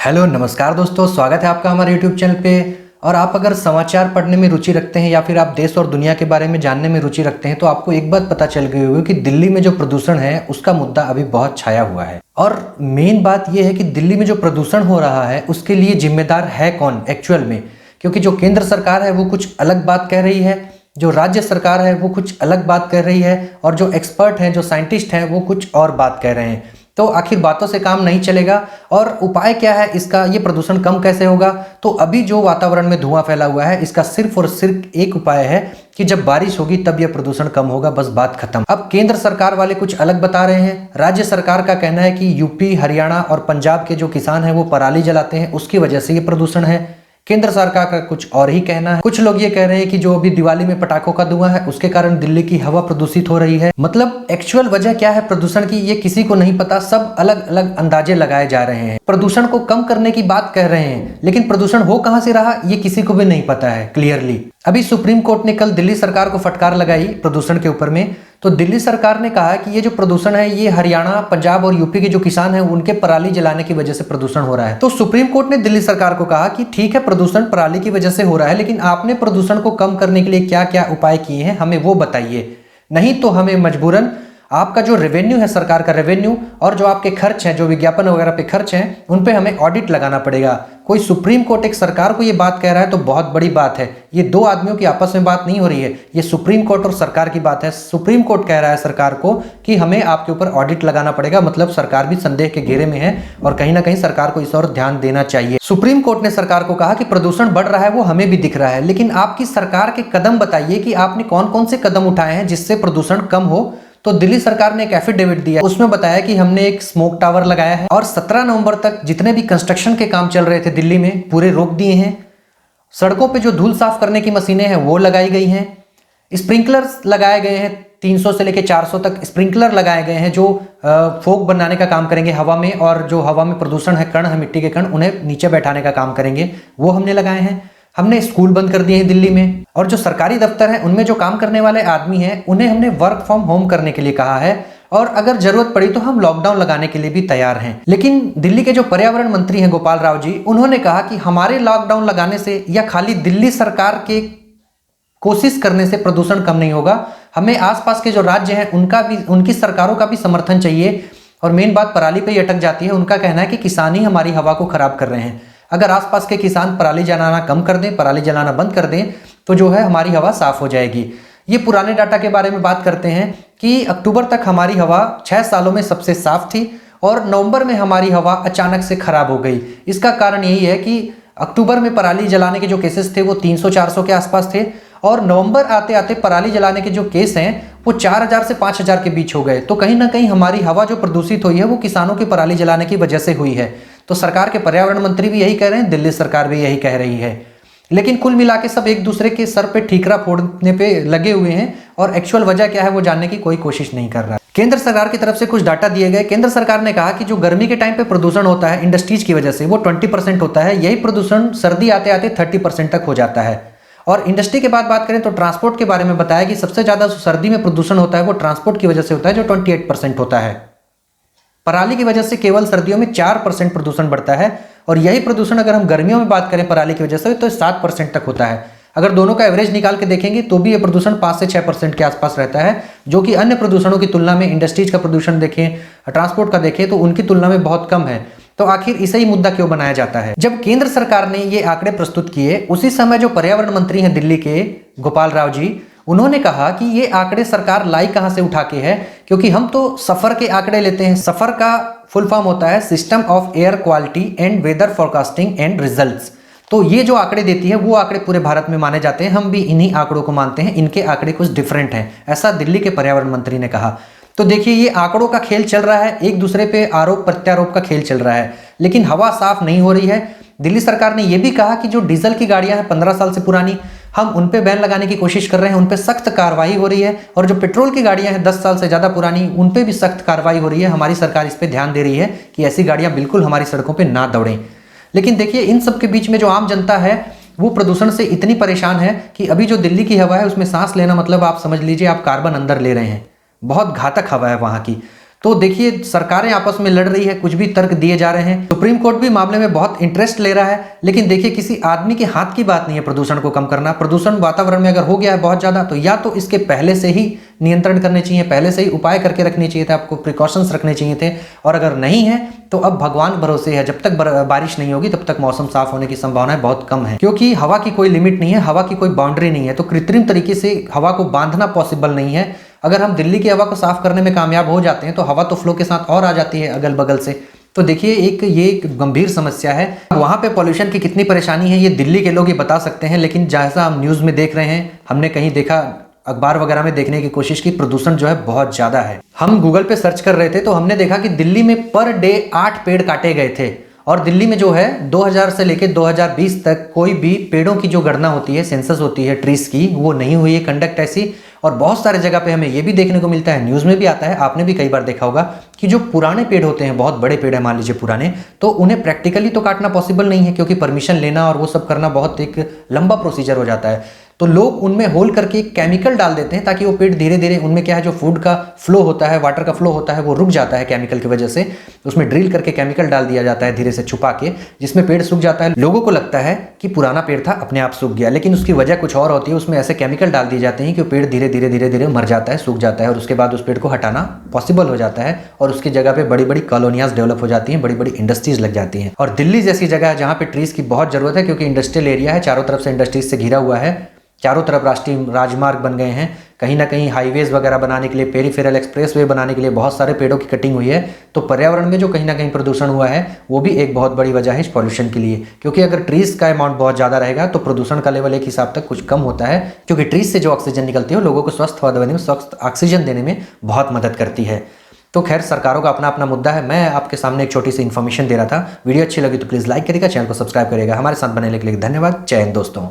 Hello नमस्कार दोस्तों, स्वागत है आपका हमारे YouTube चैनल पे। और आप अगर समाचार पढ़ने में रुचि रखते हैं या फिर आप देश और दुनिया के बारे में जानने में रुचि रखते हैं तो आपको एक बात पता चल गई होगी कि दिल्ली में जो प्रदूषण है उसका मुद्दा अभी बहुत छाया हुआ है। और मेन बात यह है कि दिल्ली में जो प्रदूषण हो रहा है उसके लिए जिम्मेदार है कौन एक्चुअल में, क्योंकि जो केंद्र सरकार है वो कुछ अलग बात कह रही है, जो राज्य सरकार है वो कुछ अलग बात कह रही है, और जो एक्सपर्ट हैं, जो साइंटिस्ट हैं, वो कुछ और बात कह रहे हैं। तो आखिर बातों से काम नहीं चलेगा। और उपाय क्या है इसका, ये प्रदूषण कम कैसे होगा? तो अभी जो वातावरण में धुआं फैला हुआ है इसका सिर्फ और सिर्फ एक उपाय है कि जब बारिश होगी तब यह प्रदूषण कम होगा, बस बात खत्म। अब केंद्र सरकार वाले कुछ अलग बता रहे हैं, राज्य सरकार का कहना है कि यूपी, हरियाणा और पंजाब के जो किसान हैं वो पराली जलाते हैं, उसकी वजह से ये प्रदूषण है। केंद्र सरकार का कुछ और ही कहना है। कुछ लोग ये कह रहे हैं कि जो अभी दिवाली में पटाखों का धुआं है उसके कारण दिल्ली की हवा प्रदूषित हो रही है। मतलब एक्चुअल वजह क्या है प्रदूषण की, ये किसी को नहीं पता। सब अलग अलग अंदाजे लगाए जा रहे हैं। प्रदूषण को कम करने की बात कह रहे हैं, लेकिन प्रदूषण हो कहां से रहा ये किसी को भी नहीं पता है क्लियरली। अभी सुप्रीम कोर्ट ने कल दिल्ली सरकार को फटकार लगाई प्रदूषण के ऊपर में। तो दिल्ली सरकार ने कहा कि ये जो प्रदूषण है ये हरियाणा, पंजाब और यूपी के जो किसान हैं उनके पराली जलाने की वजह से प्रदूषण हो रहा है। तो सुप्रीम कोर्ट ने दिल्ली सरकार को कहा कि ठीक है, प्रदूषण पराली की वजह से हो रहा है, लेकिन आपने प्रदूषण को कम करने के लिए क्या क्या उपाय किए हैं हमें वो बताइए, नहीं तो हमें मजबूरन आपका जो रेवेन्यू है, सरकार का रेवेन्यू, और जो आपके खर्च हैं, जो विज्ञापन वगैरह पे खर्च हैं, उन पे हमें ऑडिट लगाना पड़ेगा। कोई सुप्रीम कोर्ट एक सरकार को ये बात कह रहा है तो बहुत बड़ी बात है। ये दो आदमियों की आपस में बात नहीं हो रही है, ये सुप्रीम कोर्ट और सरकार की बात है। सुप्रीम कोर्ट कह रहा है सरकार को कि हमें आपके ऊपर ऑडिट लगाना पड़ेगा। मतलब सरकार भी संदेह के घेरे में है और कहीं ना कहीं सरकार को इस और ध्यान देना चाहिए। सुप्रीम कोर्ट ने सरकार को कहा कि प्रदूषण बढ़ रहा है वो हमें भी दिख रहा है, लेकिन आपकी सरकार के कदम बताइए कि आपने कौन कौन से कदम उठाए हैं जिससे प्रदूषण कम हो। तो दिल्ली सरकार ने एक एफिडेविट दिया, उसमें बताया कि हमने एक स्मोक टावर लगाया है और 17 नवंबर तक जितने भी कंस्ट्रक्शन के काम चल रहे थे दिल्ली में पूरे रोक दिए हैं। सड़कों पे जो धूल साफ करने की मशीनें हैं वो लगाई गई हैं। स्प्रिंकलर्स लगाए गए हैं, 300 से लेकर 400 तक स्प्रिंकलर लगाए गए हैं जो फोग बनाने का काम करेंगे हवा में, और जो हवा में प्रदूषण है, कण है, मिट्टी के कण, उन्हें नीचे बैठाने का काम करेंगे, वो हमने लगाए हैं। हमने स्कूल बंद कर दिए हैं दिल्ली में, और जो सरकारी दफ्तर हैं उनमें जो काम करने वाले आदमी हैं उन्हें हमने वर्क फ्रॉम होम करने के लिए कहा है, और अगर जरूरत पड़ी तो हम लॉकडाउन लगाने के लिए भी तैयार हैं। लेकिन दिल्ली के जो पर्यावरण मंत्री हैं गोपाल राव जी, उन्होंने कहा कि हमारे लॉकडाउन लगाने से या खाली दिल्ली सरकार के कोशिश करने से प्रदूषण कम नहीं होगा। हमें आसपास के जो राज्य हैं उनका भी, उनकी सरकारों का भी समर्थन चाहिए। और मेन बात पराली पे ही अटक जाती है। उनका कहना है कि किसान ही हमारी हवा को खराब कर रहे हैं। अगर आसपास के किसान पराली जलाना कम कर दें, पराली जलाना बंद कर दें, तो जो है हमारी हवा साफ हो जाएगी। ये पुराने डाटा के बारे में बात करते हैं कि अक्टूबर तक हमारी हवा 6 सालों में सबसे साफ थी और नवंबर में हमारी हवा अचानक से खराब हो गई। इसका कारण यही है कि अक्टूबर में पराली जलाने के जो केसेस थे वो 300-400 के आसपास थे, और नवंबर आते आते पराली जलाने के जो केस हैं वो 4000 से 5000 के बीच हो गए। तो कहीं ना कहीं हमारी हवा जो प्रदूषित हुई है वो किसानों की पराली जलाने की वजह से हुई है। तो सरकार के पर्यावरण मंत्री भी यही कह रहे हैं, दिल्ली सरकार भी यही कह रही है। लेकिन कुल मिला के सब एक दूसरे के सर पे ठीकरा फोड़ने पे लगे हुए हैं, और एक्चुअल वजह क्या है वो जानने की कोई कोशिश नहीं कर रहा है। केंद्र सरकार की तरफ से कुछ डाटा दिए गए। केंद्र सरकार ने कहा कि जो गर्मी के टाइम पे प्रदूषण होता है इंडस्ट्रीज की वजह से वो 20% होता है, यही प्रदूषण सर्दी आते आते 30% तक हो जाता है। और इंडस्ट्री के बाद बात करें तो ट्रांसपोर्ट के बारे में बताया कि सबसे ज्यादा सर्दी में प्रदूषण होता है वो ट्रांसपोर्ट की वजह से होता है, जो 28% होता है। पराली की वजह से केवल सर्दियों में 4% प्रदूषण बढ़ता है, और यही प्रदूषण अगर हम गर्मियों में बात करें पराली की वजह से तो 7% तक होता है। अगर दोनों का एवरेज निकाल के देखेंगे तो भी ये प्रदूषण 5 से 6% के आसपास रहता है, जो कि अन्य प्रदूषणों की तुलना में, इंडस्ट्रीज का प्रदूषण देखें, ट्रांसपोर्ट का देखें तो उनकी तुलना में बहुत कम है। तो आखिर इसे ही मुद्दा क्यों बनाया जाता है? जब केंद्र सरकार ने ये आंकड़े प्रस्तुत किए उसी समय जो पर्यावरण मंत्री हैं दिल्ली के गोपाल राव जी, उन्होंने कहा कि ये आंकड़े सरकार लाई कहां से उठा के है, क्योंकि हम तो सफर के आंकड़े लेते हैं। सफर का फुल फॉर्म होता है system of air quality and weather forecasting and results. तो ये जो आंकड़े देती है वो आंकड़े पूरे भारत में माने जाते हैं, हम भी इन्हीं आंकड़ों को मानते हैं, इनके आंकड़े कुछ डिफरेंट हैं, ऐसा दिल्ली के पर्यावरण मंत्री ने कहा। तो देखिए ये आंकड़ों का खेल चल रहा है, एक दूसरे पे आरोप प्रत्यारोप का खेल चल रहा है, लेकिन हवा साफ नहीं हो रही है। दिल्ली सरकार ने यह भी कहा कि जो डीजल की गाड़ियां हैं 15 साल से पुरानी, हम उन पे बैन लगाने की कोशिश कर रहे हैं, उन पे सख्त कार्रवाई हो रही है, और जो पेट्रोल की गाड़ियां हैं 10 साल से ज़्यादा पुरानी, उन पे भी सख्त कार्रवाई हो रही है। हमारी सरकार इस पे ध्यान दे रही है कि ऐसी गाड़ियां बिल्कुल हमारी सड़कों पे ना दौड़ें। लेकिन देखिए इन सब के बीच में जो आम जनता है वो प्रदूषण से इतनी परेशान है कि अभी जो दिल्ली की हवा है उसमें सांस लेना मतलब आप समझ लीजिए आप कार्बन अंदर ले रहे हैं। बहुत घातक हवा है वहाँ की। तो देखिए सरकारें आपस में लड़ रही है, कुछ भी तर्क दिए जा रहे हैं, सुप्रीम कोर्ट भी मामले में बहुत इंटरेस्ट ले रहा है, लेकिन देखिए किसी आदमी के हाथ की बात नहीं है प्रदूषण को कम करना। प्रदूषण वातावरण में अगर हो गया है बहुत ज़्यादा, तो या तो इसके पहले से ही नियंत्रण करने चाहिए, पहले से ही उपाय करके रखने चाहिए थे, आपको प्रिकॉशंस रखने चाहिए थे। और अगर नहीं है तो अब भगवान भरोसे है, जब तक बारिश नहीं होगी तब तक मौसम साफ होने की संभावना बहुत कम है, क्योंकि हवा की कोई लिमिट नहीं है, हवा की कोई बाउंड्री नहीं है। तो कृत्रिम तरीके से हवा को बांधना पॉसिबल नहीं है। अगर हम दिल्ली की हवा को साफ करने में कामयाब हो जाते हैं तो हवा तो फ्लो के साथ और आ जाती है अगल बगल से। तो देखिए ये एक गंभीर समस्या है। वहाँ पे पॉल्यूशन की कितनी परेशानी है ये दिल्ली के लोग ही बता सकते हैं, लेकिन जैसा हम न्यूज़ में देख रहे हैं, हमने कहीं देखा, अखबार वगैरह में देखने की कोशिश की, प्रदूषण जो है बहुत ज़्यादा है। हम गूगल पे सर्च कर रहे थे तो हमने देखा कि दिल्ली में पर डे 8 पेड़ काटे गए थे। और दिल्ली में जो है 2000 से लेकर 2020 तक कोई भी पेड़ों की जो गणना होती है, सेंसस होती है ट्रीज की, वो नहीं हुई है कंडक्ट ऐसी। और बहुत सारे जगह पे हमें ये भी देखने को मिलता है, न्यूज़ में भी आता है, आपने भी कई बार देखा होगा कि जो पुराने पेड़ होते हैं, बहुत बड़े पेड़ है मान लीजिए पुराने, तो उन्हें प्रैक्टिकली तो काटना पॉसिबल नहीं है, क्योंकि परमिशन लेना और वो सब करना बहुत एक लंबा प्रोसीजर हो जाता है। तो लोग उनमें होल करके केमिकल डाल देते हैं ताकि वो पेड़ धीरे धीरे, उनमें क्या है जो फूड का फ्लो होता है, वाटर का फ्लो होता है, वो रुक जाता है केमिकल की वजह से। उसमें ड्रिल करके केमिकल डाल दिया जाता है धीरे से छुपा के, जिसमें पेड़ सूख जाता है। लोगों को लगता है कि पुराना पेड़ था अपने आप सूख गया, लेकिन उसकी वजह कुछ और होती है। उसमें ऐसे केमिकल डाल दिए जाते हैं कि पेड़ धीरे धीरे धीरे धीरे मर जाता है, सूख जाता है, और उसके बाद उस पेड़ को हटाना पॉसिबल हो जाता है। और उसकी जगह पे बड़ी बड़ी कॉलोनियाज डेवलप हो जाती हैं, बड़ी बड़ी इंडस्ट्रीज लग जाती हैं। और दिल्ली जैसी जगह है जहाँ पे ट्रीज की बहुत जरूरत है, क्योंकि इंडस्ट्रियल एरिया है, चारों तरफ से इंडस्ट्रीज से घिरा हुआ है, चारों तरफ राष्ट्रीय राजमार्ग बन गए हैं, कहीं ना कहीं हाईवेज वगैरह बनाने के लिए, पेरीफेरल एक्सप्रेसवे बनाने के लिए बहुत सारे पेड़ों की कटिंग हुई है। तो पर्यावरण में जो कहीं ना कहीं प्रदूषण हुआ है वो भी एक बहुत बड़ी वजह है इस पॉल्यूशन के लिए, क्योंकि अगर ट्रीज का अमाउंट बहुत ज़्यादा रहेगा तो प्रदूषण का लेवल एक हिसाब तक कुछ कम होता है, क्योंकि ट्रीज से जो ऑक्सीजन निकलती है वो लोगों को स्वस्थ हवा देने में, स्वस्थ ऑक्सीजन देने में बहुत मदद करती है। तो खैर सरकारों का अपना अपना मुद्दा है। मैं आपके सामने एक छोटी सी इन्फॉर्मेशन दे रहा था। वीडियो अच्छी लगी तो प्लीज़ लाइक करिएगा, चैनल को सब्सक्राइब करिएगा। हमारे साथ बने रहने के लिए धन्यवाद। जय हिंद दोस्तों।